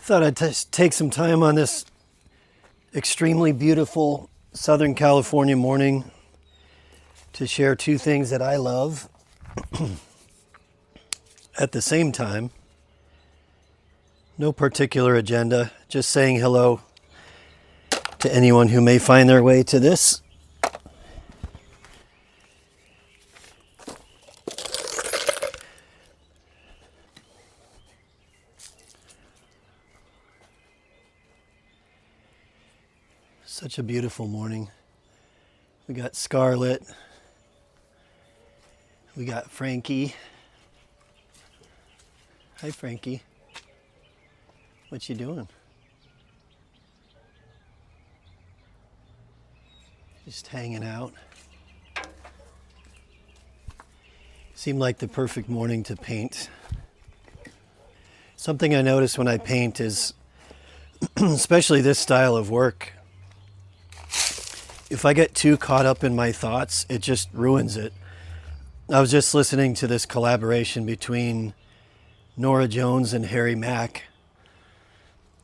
Thought I'd take some time on this extremely beautiful Southern California morning to share two things that I love at the same time. No particular agenda, just saying hello to anyone who may find their way to this. Such a beautiful morning. We got Scarlett. We got Frankie. Hi, Frankie. What you doing? Just hanging out. Seemed like the perfect morning to paint. Something I notice when I paint is, especially this style of work, if I get too caught up in my thoughts, it just ruins it. I was just listening to this collaboration between Norah Jones and Harry Mack.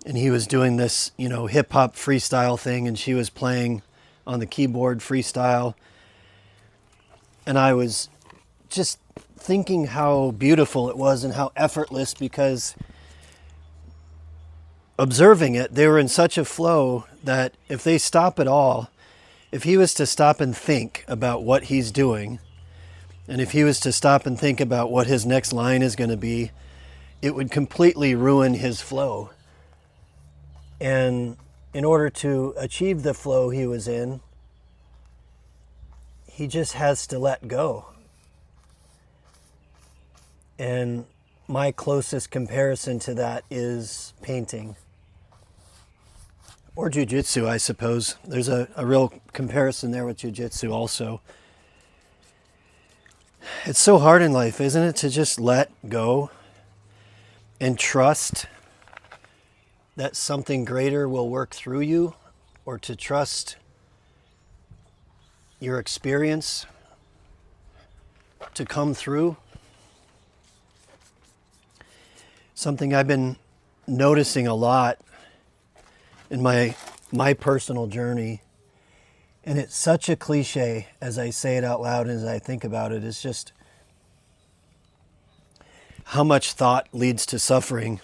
And he was doing this, hip hop freestyle thing, and she was playing on the keyboard freestyle. And I was just thinking how beautiful it was and how effortless, because observing it, they were in such a flow that if they stop at all, if he was to stop and think about what he's doing, and if he was to stop and think about what his next line is going to be, it would completely ruin his flow. And in order to achieve the flow he was in, he just has to let go. And my closest comparison to that is painting. Or jujitsu, I suppose. There's a real comparison there with jujitsu also. It's so hard in life, isn't it, to just let go and trust that something greater will work through you, or to trust your experience to come through. Something I've been noticing a lot in my personal journey, and it's such a cliche as I say it out loud and as I think about it, is just how much thought leads to suffering.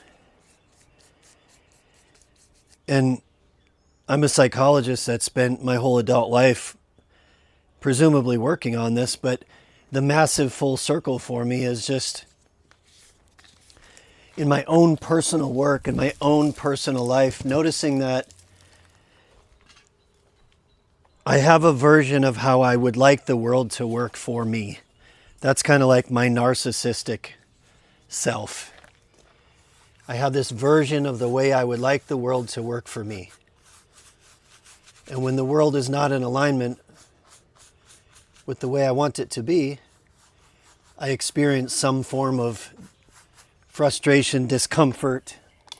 And I'm a psychologist that spent my whole adult life presumably working on this, but the massive full circle for me is just in my own personal work and my own personal life, noticing that I have a version of how I would like the world to work for me. That's kind of like my narcissistic self. I have this version of the way I would like the world to work for me. And when the world is not in alignment with the way I want it to be, I experience some form of frustration, discomfort,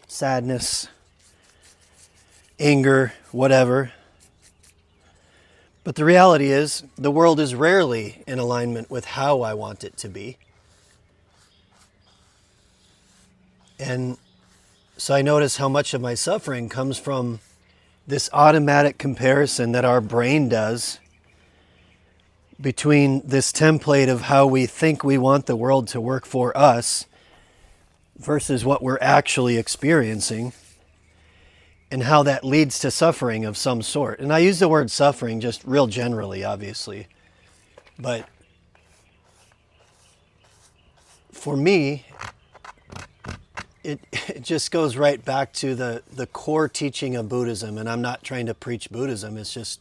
sadness, anger, whatever. But the reality is, the world is rarely in alignment with how I want it to be. And so I notice how much of my suffering comes from this automatic comparison that our brain does between this template of how we think we want the world to work for us versus what we're actually experiencing, and how that leads to suffering of some sort. And I use the word suffering just real generally, obviously. But for me, it just goes right back to the core teaching of Buddhism. And I'm not trying to preach Buddhism. It's just,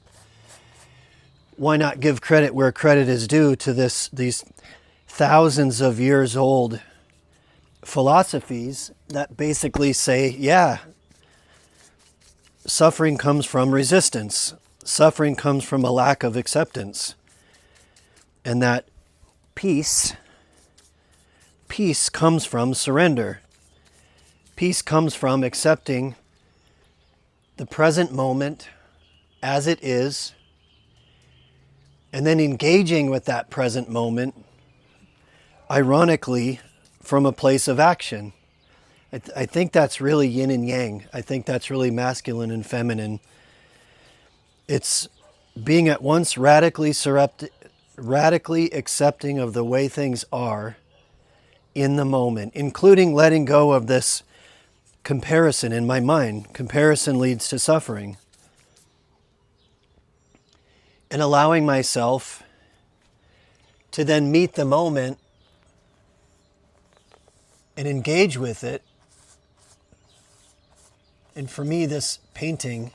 why not give credit where credit is due to these thousands of years old philosophies that basically say, yeah, suffering comes from resistance. Suffering comes from a lack of acceptance. And that peace comes from surrender. Peace comes from accepting the present moment as it is, and then engaging with that present moment, ironically, from a place of action. I think that's really yin and yang. I think that's really masculine and feminine. It's being at once radically accepting of the way things are in the moment, including letting go of this comparison in my mind. Comparison leads to suffering. And allowing myself to then meet the moment and engage with it. And for me, this painting,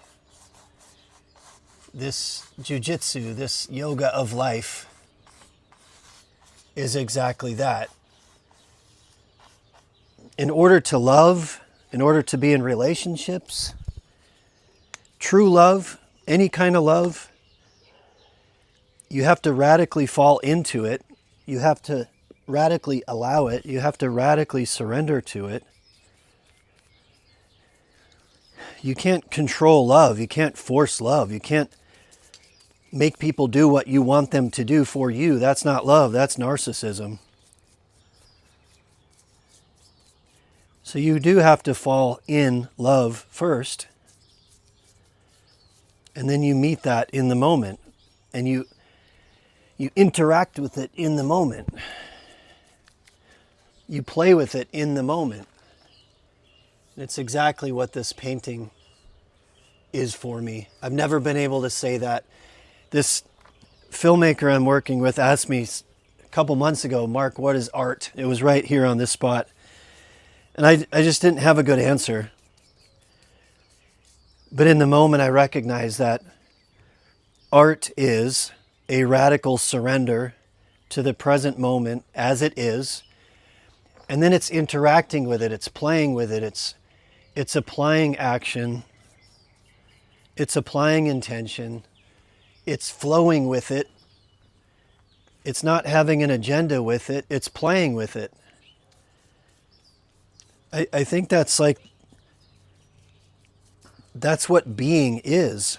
this jujitsu, this yoga of life is exactly that. In order to love, in order to be in relationships, true love, any kind of love, you have to radically fall into it. You have to radically allow it. You have to radically surrender to it. You can't control love. You can't force love. You can't make people do what you want them to do for you. That's not love. That's narcissism. So you do have to fall in love first. And then you meet that in the moment. And you interact with it in the moment. You play with it in the moment. It's exactly what this painting is for me. I've never been able to say that. This filmmaker I'm working with asked me a couple months ago, Mark, what is art? It was right here on this spot. And I just didn't have a good answer. But in the moment I recognized that art is a radical surrender to the present moment as it is. And then it's interacting with it, it's playing with it, it's applying action, it's applying intention, it's flowing with it, it's not having an agenda with it, it's playing with it. I think that's what being is.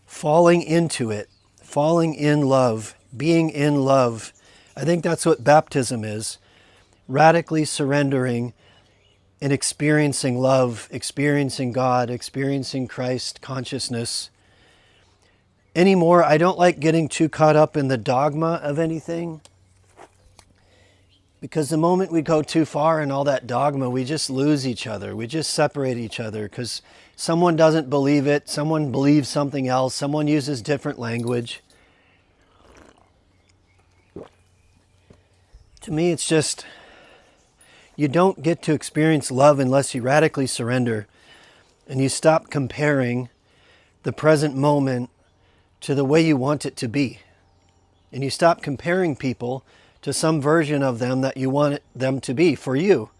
Falling into it, falling in love, being in love. I think that's what baptism is. Radically surrendering and experiencing love, experiencing God, experiencing Christ consciousness. Anymore, I don't like getting too caught up in the dogma of anything. Because the moment we go too far in all that dogma, we just lose each other. We just separate each other because someone doesn't believe it, someone believes something else, someone uses different language. To me, it's just, you don't get to experience love unless you radically surrender and you stop comparing the present moment to the way you want it to be. And you stop comparing people to some version of them that you want them to be for you.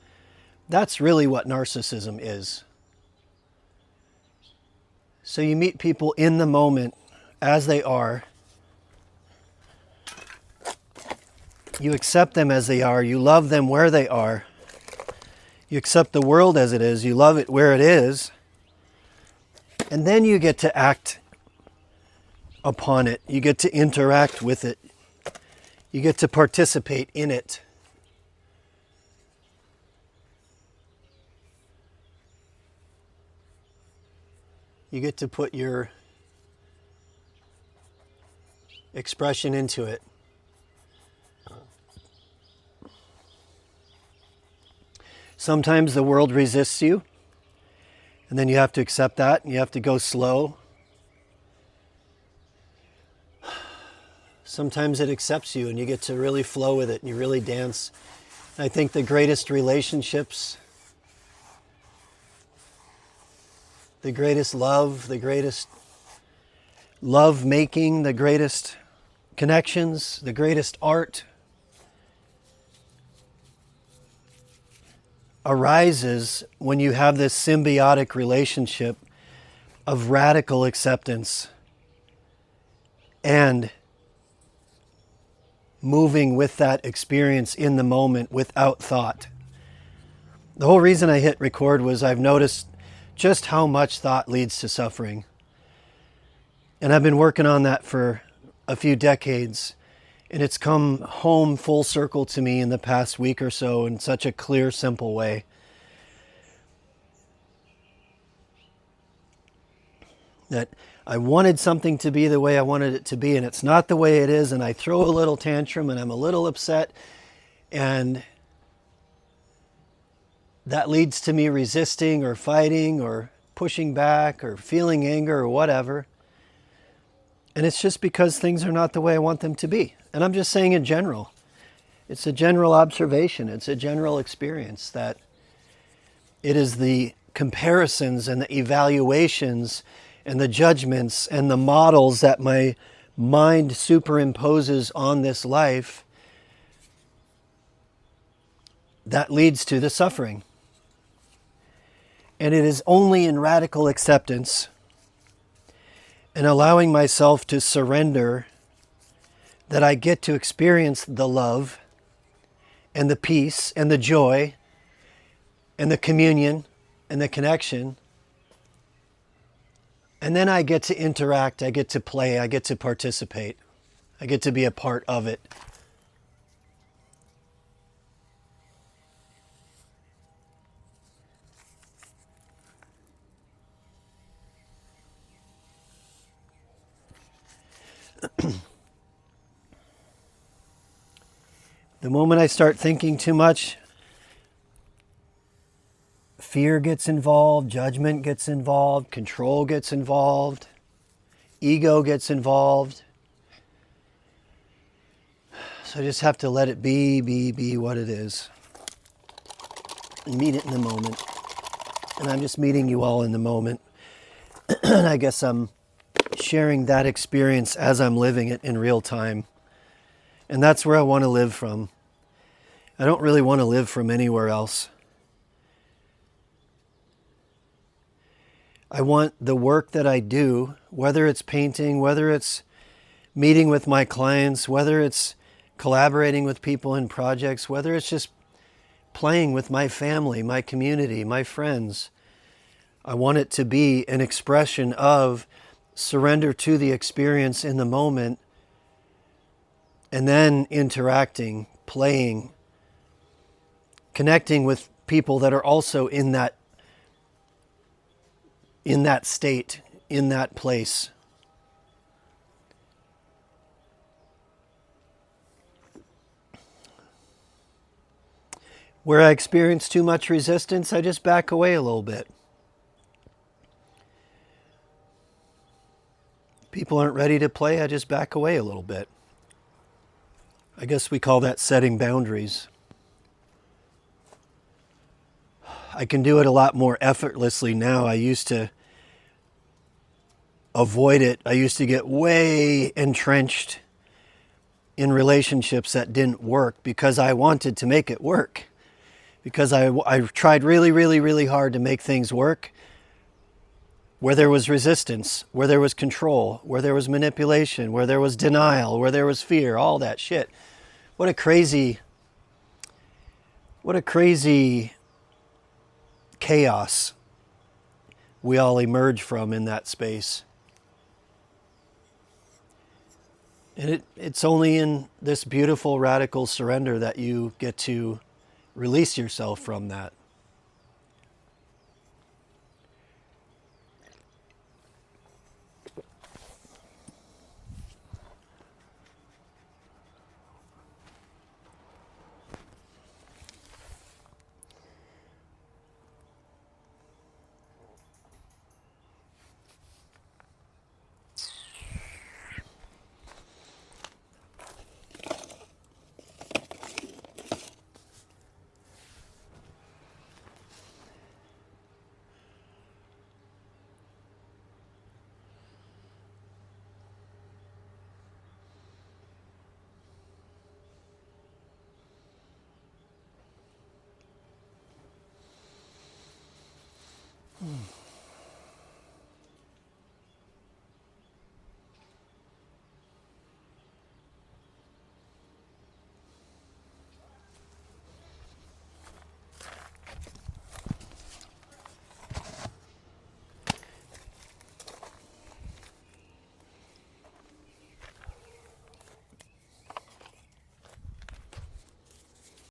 That's really what narcissism is. So you meet people in the moment as they are. You accept them as they are. You love them where they are. You accept the world as it is. You love it where it is. And then you get to act upon it. You get to interact with it. You get to participate in it. You get to put your expression into it. Sometimes the world resists you, and then you have to accept that, and you have to go slow. Sometimes it accepts you and you get to really flow with it and you really dance. I think the greatest relationships, the greatest love, the greatest love making, the greatest connections, the greatest art arises when you have this symbiotic relationship of radical acceptance and moving with that experience in the moment without thought. The whole reason I hit record was I've noticed just how much thought leads to suffering. And I've been working on that for a few decades. And it's come home full circle to me in the past week or so in such a clear, simple way. that I wanted something to be the way I wanted it to be, and it's not the way it is, and I throw a little tantrum and I'm a little upset, and that leads to me resisting or fighting or pushing back or feeling anger or whatever. And it's just because things are not the way I want them to be. And I'm just saying in general. It's a general observation. It's a general experience that it is the comparisons and the evaluations and the judgments and the models that my mind superimposes on this life that leads to the suffering. And it is only in radical acceptance and allowing myself to surrender that I get to experience the love and the peace and the joy and the communion and the connection. And then I get to interact, I get to play, I get to participate, I get to be a part of it. The moment I start thinking too much, fear gets involved, judgment gets involved, control gets involved, ego gets involved. So I just have to let it be what it is. And meet it in the moment. And I'm just meeting you all in the moment. And I guess I'm sharing that experience as I'm living it in real time. And that's where I want to live from. I don't really want to live from anywhere else. I want the work that I do, whether it's painting, whether it's meeting with my clients, whether it's collaborating with people in projects, whether it's just playing with my family, my community, my friends. I want it to be an expression of surrender to the experience in the moment, and then interacting, playing, connecting with people that are also in that state, in that place. Where I experience too much resistance, I just back away a little bit. People aren't ready to play, I just back away a little bit. I guess we call that setting boundaries. I can do it a lot more effortlessly now. I used to avoid it. I used to get way entrenched in relationships that didn't work because I wanted to make it work. Because I tried really, really, really hard to make things work where there was resistance, where there was control, where there was manipulation, where there was denial, where there was fear, all that shit. What a crazy chaos we all emerge from in that space. And it's only in this beautiful radical surrender that you get to release yourself from that.